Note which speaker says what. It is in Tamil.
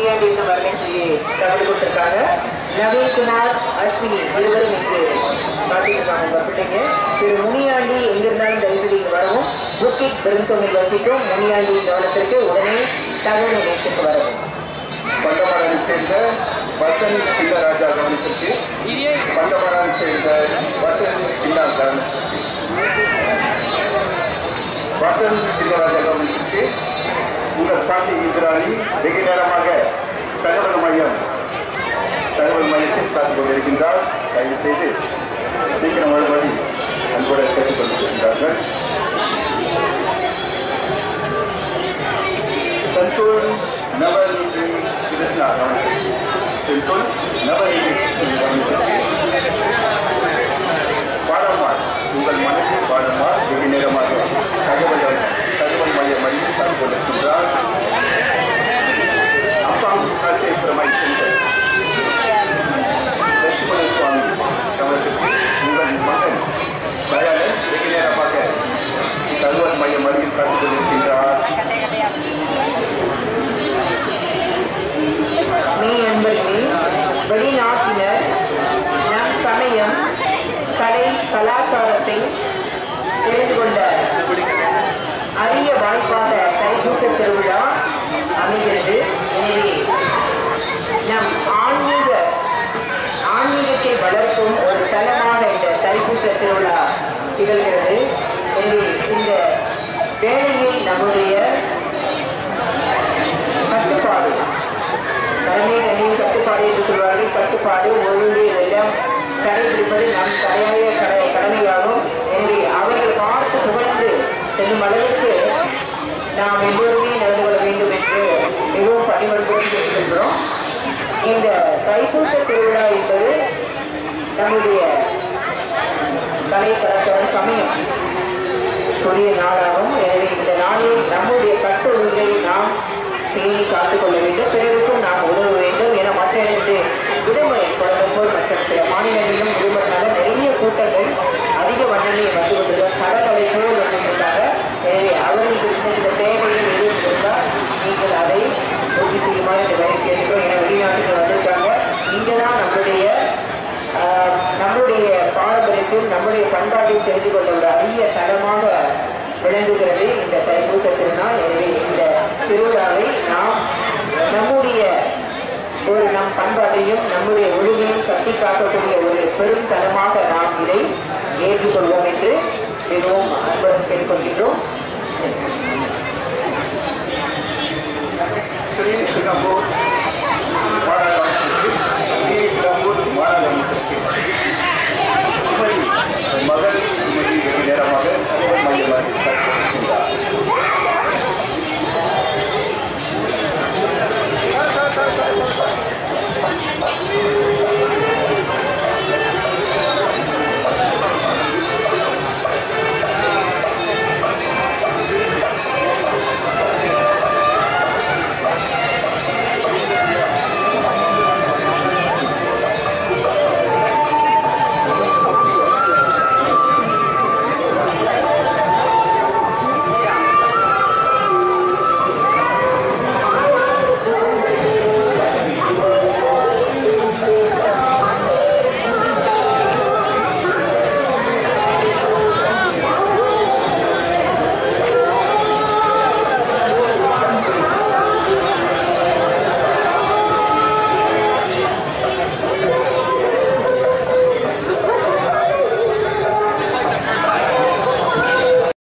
Speaker 1: முனியாண்டி இன்னும் வரலன்னு சொல்லி தகவல் கொடுத்திருக்காங்க. நவீன்குமார், அஸ்வினி இருவரும் இங்கு காட்டிட்டு இருக்காங்க. உங்க பிள்ளைங்க திரு முனியாண்டி எங்கிருந்தாலும் தயவுசெய்து இங்கு வரவும். புக்கிங் பெருந்தொகையில் வசிக்கும் முனியாண்டி கவனத்திற்கு உடனே தகவல் நிலையத்திற்கு வரவும்.
Speaker 2: பண்டமராவை சேர்ந்த வசந்த் சிங்கராஜா கவனித்திற்கு, பண்டமராவை சேர்ந்த வசந்த் சிங்கராஜா கவனித்திற்கு உங்கள் சாந்தி எதிராளி வெகு நேரமாக தகவல் மையத்தில் காத்துக் கொண்டிருக்கின்றார். தயவு செய்து சீக்கிரம் வரும்படி அன்புடன் கேட்டுக் கொண்டிருக்கின்றார்கள். சென்ட்ரல் நவநீதி கிருஷ்ணா சென்ட்ரல் நவநீதி பாடமார் உங்கள் மனதில் பாடமார் வெகு நேரமாக தகவல் மைய மையம் காத்துக் கொண்டிருக்கின்றார். அப்பாம் காசேஸ்வரமாய் சென்ற லட்சுமண சுவாமி கவனத்திற்கு உங்கள் மகன் தயாளன் வெகு நேரமாக தகவல் மைய மையம் காத்துக் கொண்டிருக்கின்றார்.
Speaker 1: வெளிநாட்டினர் நம் சமயம், கலை, கலாச்சாரத்தை தெரிந்து கொண்ட அரிய வாய்ப்பாக தைப்பூச திருவிழா அமைகிறது. எனவே நம் ஆன்மீகத்தை வளர்க்கும் ஒரு தலமாக இந்த தைப்பூச திருவிழா திகழ்கிறது. எனவே இந்த வேளையில் நம்முடைய கட்டுப்பாடு, தலைமை தண்ணியின் கட்டுப்பாடு என்று சொல்வார்கள். கட்டுப்பாடு, ஒழுங்கு இதெல்லாம் கடைபிடிப்பது நம் கடமையாகும். எனவே அவர்கள் பார்த்து புகழ்ந்து செல்லும் அளவிற்கு நாம் எல்லோருமே நடந்து கொள்ள வேண்டும் என்று மிகவும் பணிவன்போடு கேட்டுக்கொள்கிறோம். இந்த தைப்பூச திருவிழா என்பது நம்முடைய கலை, கலாச்சாரம், சமயம் கூடிய நாளாகும். எனவே இந்த நாளில் நம்முடைய கட்டொழுங்கை நாம் பேணி காத்துக் கொள்ள வேண்டும். பிறருக்கும் நாம் உதவ வேண்டும் என மற்ற விடுமுறை குழம்பும்போது மற்ற சில மாநிலங்களிலும் விடுமுறைனால நிறைய கூட்டங்கள் அதிக வண்ணங்களில் வந்து கொண்டிருக்க கடற்கரை போல் வந்திருக்காங்க. எனவே அவர்களுக்கு சில தேவைகள் எதுவும் இருந்தால் நீங்கள் அதை பூர்த்தி செய்யுமாறு இந்த வேலை கேட்கிறோம். என வெளிநாட்டுகள் வந்திருக்காங்க. இங்கே தான் நம்முடைய பாரம்பரியத்தில் நம்முடைய பண்பாட்டையும் தெரிந்து கொள்ள ஒரு அரிய தரமாக விளங்குகிறது இந்த தைப்பூச திருநாள். எனவே இந்த திருவிழாவை நாம் நம்முடைய நம் பண்பாட்டையும் நம்முடைய ஒழுங்கையும் கட்டி காக்கக்கூடிய ஒரு பெரும் தரமாக நாம் இதை ஏற்றுக்கொள்வோம் என்று மிகவும் அன்புடன் கேட்டுக்கொள்கின்றோம்.
Speaker 2: Singapore